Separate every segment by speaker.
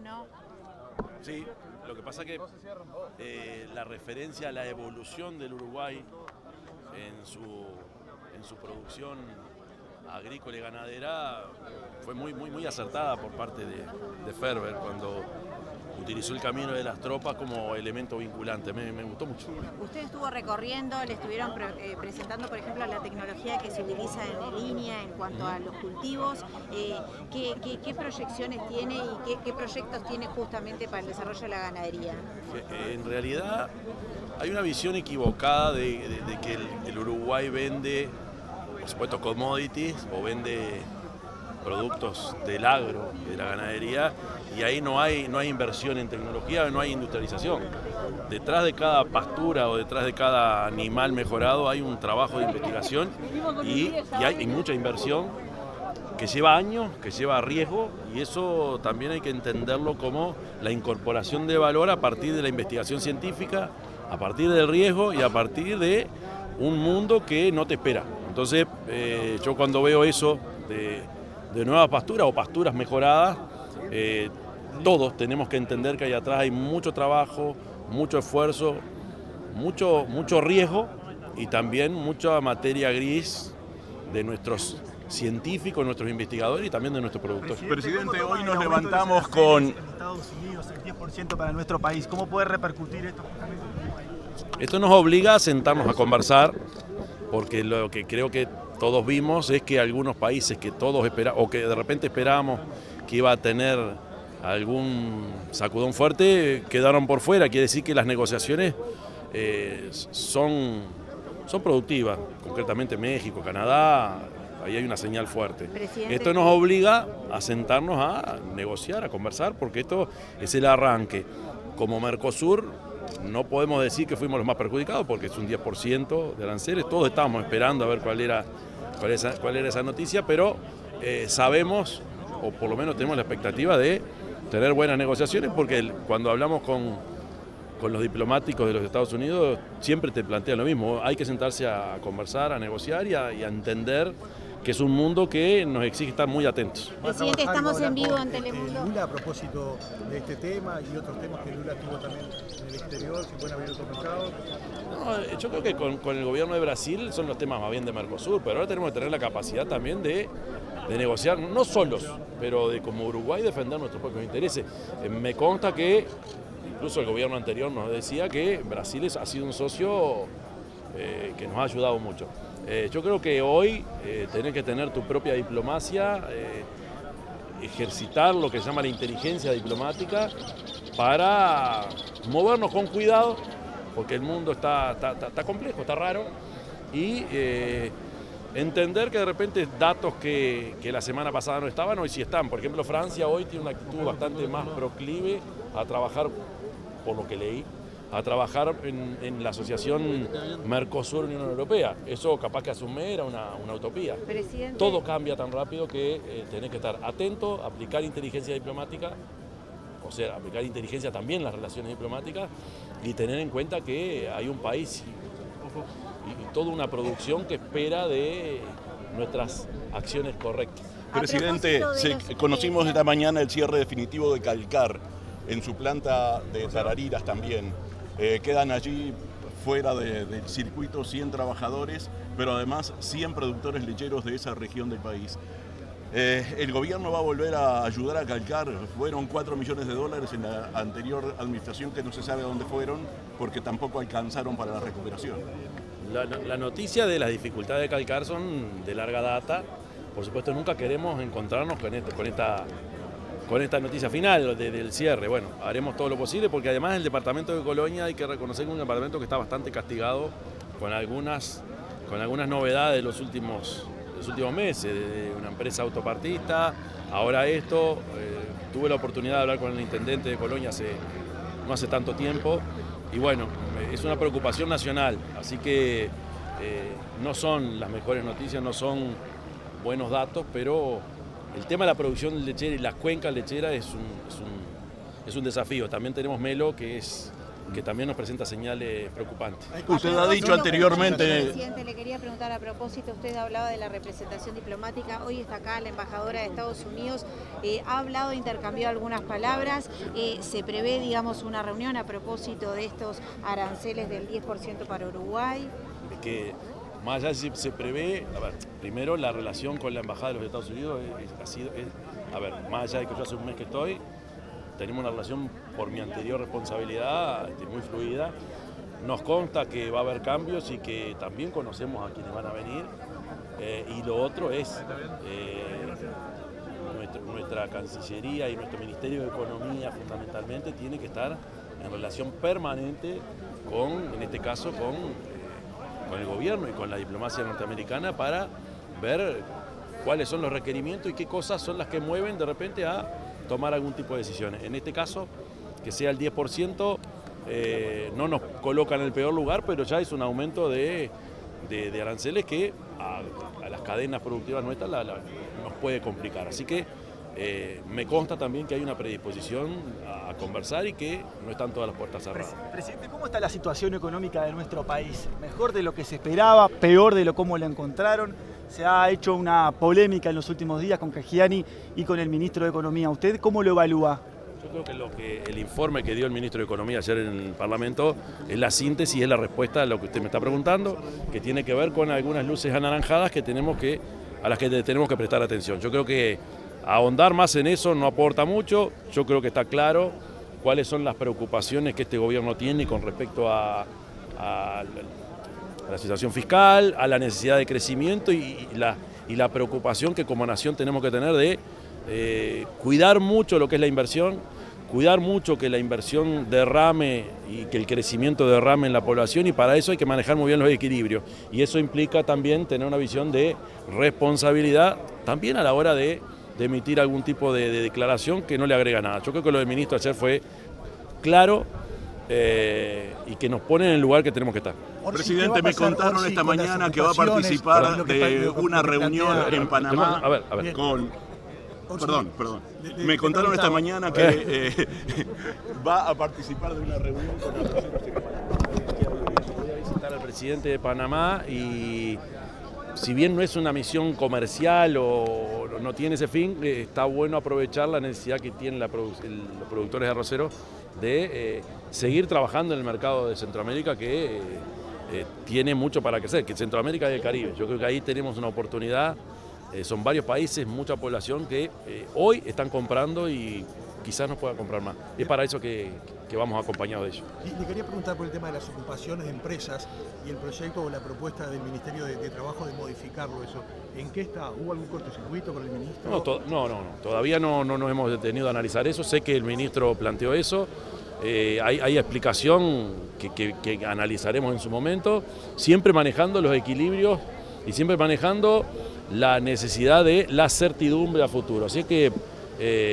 Speaker 1: uno.
Speaker 2: Sí, lo que pasa que la referencia a la evolución del Uruguay en su producción agrícola y ganadera fue muy acertada por parte de Ferber cuando utilizó el camino de las tropas como elemento vinculante. Me gustó mucho.
Speaker 1: Usted estuvo recorriendo, le estuvieron presentando, por ejemplo, la tecnología que se utiliza en línea en cuanto a los cultivos. ¿Qué proyecciones tiene y qué proyectos tiene justamente para el desarrollo de la ganadería?
Speaker 2: En realidad hay una visión equivocada de que el Uruguay vende, por supuesto, commodities o vende productos del agro, de la ganadería, y ahí no hay inversión en tecnología, no hay industrialización. Detrás de cada pastura o detrás de cada animal mejorado hay un trabajo de investigación y hay mucha inversión que lleva años, que lleva riesgo, y eso también hay que entenderlo como la incorporación de valor a partir de la investigación científica, a partir del riesgo y a partir de un mundo que no te espera. Entonces, yo cuando veo eso de nuevas pasturas o pasturas mejoradas, todos tenemos que entender que ahí atrás hay mucho trabajo, mucho esfuerzo, mucho riesgo y también mucha materia gris de nuestros científicos, nuestros investigadores y también de nuestros productores.
Speaker 3: Presidente, hoy nos levantamos con...
Speaker 4: En Estados Unidos, el 10% para nuestro país. ¿Cómo puede repercutir esto?
Speaker 2: Esto nos obliga a sentarnos a conversar, porque lo que creo que todos vimos es que algunos países que todos esperábamos, o que de repente esperábamos que iba a tener algún sacudón fuerte, quedaron por fuera. Quiere decir que las negociaciones son productivas, concretamente México, Canadá, ahí hay una señal fuerte.
Speaker 1: Presidente.
Speaker 2: Esto nos obliga a sentarnos a negociar, a conversar, porque esto es el arranque. Como Mercosur, no podemos decir que fuimos los más perjudicados, porque es un 10% de aranceles. Todos estábamos esperando a ver cuál era esa noticia, pero sabemos, o por lo menos tenemos la expectativa de tener buenas negociaciones, porque cuando hablamos con los diplomáticos de los Estados Unidos, siempre te plantean lo mismo. Hay que sentarse a conversar, a negociar y a entender que es un mundo que nos exige estar muy atentos.
Speaker 1: Presidente, estamos en vivo en Telemundo.
Speaker 4: Lula, a propósito de este tema y otros temas que Lula tuvo también en el exterior, si pueden abrir otro mercado.
Speaker 2: No, yo creo que con el gobierno de Brasil son los temas más bien de Mercosur, pero ahora tenemos que tener la capacidad también de negociar, no solos, pero de como Uruguay defender nuestros propios intereses. Me consta que incluso el gobierno anterior nos decía que Brasil ha sido un socio que nos ha ayudado mucho. Yo creo que hoy tenés que tener tu propia diplomacia, ejercitar lo que se llama la inteligencia diplomática para movernos con cuidado, porque el mundo está complejo, está raro, y entender que de repente datos que la semana pasada no estaban, hoy sí están. Por ejemplo, Francia hoy tiene una actitud bastante más proclive a trabajar, por lo que leí, a trabajar en la asociación Mercosur-Unión Europea. Eso capaz que hace un mes era una utopía.
Speaker 1: Presidente.
Speaker 2: Todo cambia tan rápido que tenés que estar atento, aplicar inteligencia diplomática, o sea, aplicar inteligencia también en las relaciones diplomáticas y tener en cuenta que hay un país y toda una producción que espera de nuestras acciones correctas.
Speaker 3: Presidente, conocimos esta mañana el cierre definitivo de Calcar en su planta de Tarariras también. Quedan allí fuera del circuito 100 trabajadores, pero además 100 productores lecheros de esa región del país. El gobierno va a volver a ayudar a Calcar. Fueron $4 millones en la anterior administración, que no se sabe a dónde fueron, porque tampoco alcanzaron para la recuperación.
Speaker 2: La noticia de las dificultades de Calcar son de larga data. Por supuesto, nunca queremos encontrarnos con esta noticia final del cierre. Bueno, haremos todo lo posible, porque además el departamento de Colonia, hay que reconocer que es un departamento que está bastante castigado con algunas novedades de los últimos meses, de una empresa autopartista, ahora esto. Tuve la oportunidad de hablar con el intendente de Colonia no hace tanto tiempo, y bueno, es una preocupación nacional, así que no son las mejores noticias, no son buenos datos, pero el tema de la producción lechera y las cuencas lecheras es un desafío. También tenemos Melo, que es que también nos presenta señales preocupantes.
Speaker 3: Usted ha dicho anteriormente...
Speaker 1: Presidente, le quería preguntar a propósito, usted hablaba de la representación diplomática, hoy está acá la embajadora de Estados Unidos, ha hablado, intercambiado algunas palabras, se prevé, digamos, una reunión a propósito de estos aranceles del 10% para Uruguay.
Speaker 2: Que más allá si se prevé, a ver, primero la relación con la embajada de los Estados Unidos a ver, más allá de que yo hace un mes que estoy, tenemos una relación por mi anterior responsabilidad muy fluida. Nos consta que va a haber cambios y que también conocemos a quienes van a venir. Y lo otro es nuestra Cancillería y nuestro Ministerio de Economía fundamentalmente tiene que estar en relación permanente con, en este caso, con el gobierno y con la diplomacia norteamericana para ver cuáles son los requerimientos y qué cosas son las que mueven de repente a tomar algún tipo de decisiones. En este caso, que sea el 10%, no nos coloca en el peor lugar, pero ya es un aumento de aranceles que a las cadenas productivas nuestras nos puede complicar. Así que me consta también que hay una predisposición a conversar y que no están todas las puertas cerradas.
Speaker 5: Presidente, ¿cómo está la situación económica de nuestro país? ¿Mejor de lo que se esperaba? ¿Peor de lo cómo la encontraron? Se ha hecho una polémica en los últimos días con Caggiani y con el ministro de Economía. ¿Usted cómo lo evalúa?
Speaker 2: Yo creo que el informe que dio el ministro de Economía ayer en el Parlamento es la síntesis, es la respuesta a lo que usted me está preguntando, que tiene que ver con algunas luces anaranjadas a las que tenemos que prestar atención. Yo creo que ahondar más en eso no aporta mucho. Yo creo que está claro cuáles son las preocupaciones que este gobierno tiene con respecto a la situación fiscal, a la necesidad de crecimiento y la preocupación que como nación tenemos que tener de cuidar mucho lo que es la inversión, cuidar mucho que la inversión derrame y que el crecimiento derrame en la población, y para eso hay que manejar muy bien los equilibrios. Y eso implica también tener una visión de responsabilidad, también a la hora de emitir algún tipo de declaración que no le agrega nada. Yo creo que lo del ministro ayer fue claro y que nos pone en el lugar que tenemos que estar.
Speaker 3: Presidente, me contaron esta mañana que va a participar de una reunión en Panamá con... Perdón. Me contaron esta mañana que va a participar de una reunión con el
Speaker 2: Voy a visitar al presidente de Panamá y si bien no es una misión comercial o no tiene ese fin, está bueno aprovechar la necesidad que tienen los productores de arroceros de seguir trabajando en el mercado de Centroamérica que tiene mucho para crecer, que Centroamérica y el Caribe. Yo creo que ahí tenemos una oportunidad. Son varios países, mucha población que hoy están comprando y quizás nos puedan comprar más. Es para eso que vamos acompañados de ellos.
Speaker 4: Y le quería preguntar por el tema de las ocupaciones de empresas y el proyecto o la propuesta del Ministerio de Trabajo de modificarlo eso. ¿En qué está? ¿Hubo algún cortocircuito con el ministro?
Speaker 2: No. Todavía no nos hemos detenido a analizar eso. Sé que el ministro planteó eso. Hay explicación que analizaremos en su momento, siempre manejando los equilibrios y siempre manejando la necesidad de la certidumbre a futuro. Así que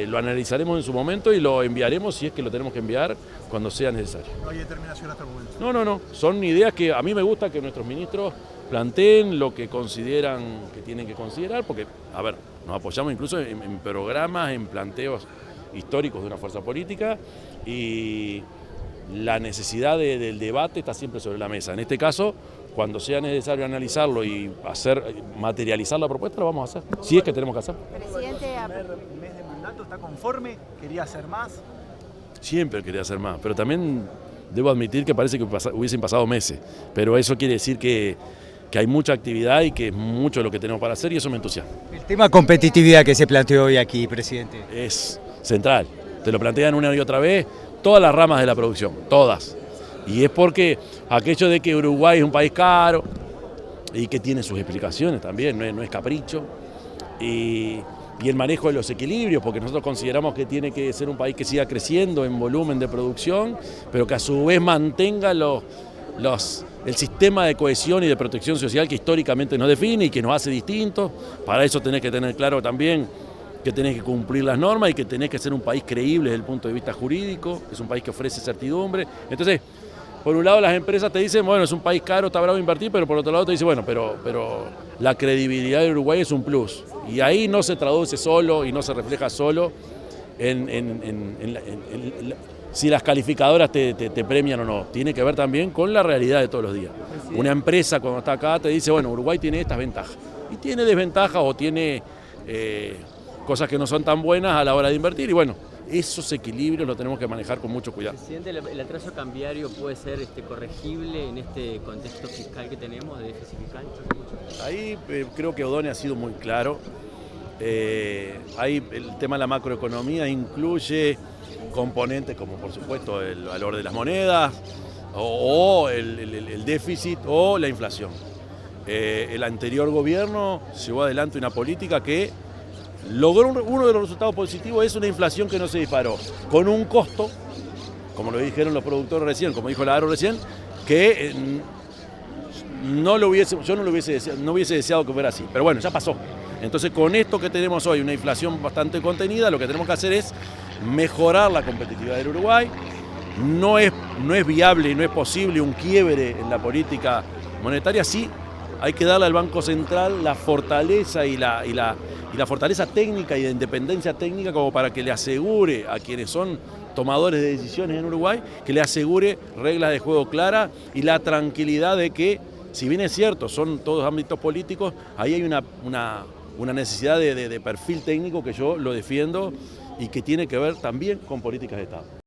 Speaker 2: lo analizaremos en su momento y lo enviaremos si es que lo tenemos que enviar cuando sea necesario.
Speaker 4: No hay determinación hasta el momento.
Speaker 2: No. Son ideas que a mí me gusta que nuestros ministros planteen lo que consideran que tienen que considerar, porque, a ver, nos apoyamos incluso en programas, en planteos históricos de una fuerza política y la necesidad del debate está siempre sobre la mesa. En este caso, cuando sea necesario analizarlo y materializar la propuesta, lo vamos a hacer, si es que tenemos que hacer.
Speaker 1: Presidente,
Speaker 5: ¿El mes de mandato está conforme? ¿Quería hacer más?
Speaker 2: Siempre quería hacer más, pero también debo admitir que parece que hubiesen pasado meses, pero eso quiere decir que hay mucha actividad y que es mucho lo que tenemos para hacer y eso me entusiasma.
Speaker 6: El tema competitividad que se planteó hoy aquí, presidente.
Speaker 2: Es central, te lo plantean una y otra vez, todas las ramas de la producción, todas. Y es porque aquello de que Uruguay es un país caro y que tiene sus explicaciones también, no es capricho, y el manejo de los equilibrios, porque nosotros consideramos que tiene que ser un país que siga creciendo en volumen de producción, pero que a su vez mantenga el sistema de cohesión y de protección social que históricamente nos define y que nos hace distintos. Para eso tenés que tener claro también que tenés que cumplir las normas y que tenés que ser un país creíble desde el punto de vista jurídico, es un país que ofrece certidumbre. Entonces, por un lado las empresas te dicen, bueno, es un país caro, está bravo invertir, pero por otro lado te dicen, bueno, pero la credibilidad de Uruguay es un plus. Y ahí no se traduce solo y no se refleja solo en si las calificadoras te premian o no, tiene que ver también con la realidad de todos los días. Una empresa cuando está acá te dice, bueno, Uruguay tiene estas ventajas, y tiene desventajas o tiene cosas que no son tan buenas a la hora de invertir, y bueno, esos equilibrios los tenemos que manejar con mucho cuidado.
Speaker 7: Presidente, ¿el atraso cambiario puede ser corregible en este contexto fiscal que tenemos, de déficit fiscal?
Speaker 2: Ahí creo que O'Donnell ha sido muy claro. Ahí el tema de la macroeconomía incluye componentes como por supuesto el valor de las monedas o el déficit o la inflación. El anterior gobierno llevó adelante una política que logró uno de los resultados positivos, es una inflación que no se disparó, con un costo, como lo dijeron los productores recién, como dijo la Agro recién, que yo no hubiese deseado que fuera así, pero bueno, ya pasó. Entonces con esto que tenemos hoy, una inflación bastante contenida, lo que tenemos que hacer es mejorar la competitividad del Uruguay. No es viable y no es posible un quiebre en la política monetaria, sí hay que darle al Banco Central la fortaleza y la fortaleza técnica y de independencia técnica como para que le asegure a quienes son tomadores de decisiones en Uruguay, que le asegure reglas de juego claras y la tranquilidad de que, si bien es cierto, son todos ámbitos políticos, ahí hay una necesidad de perfil técnico que yo lo defiendo y que tiene que ver también con políticas de Estado.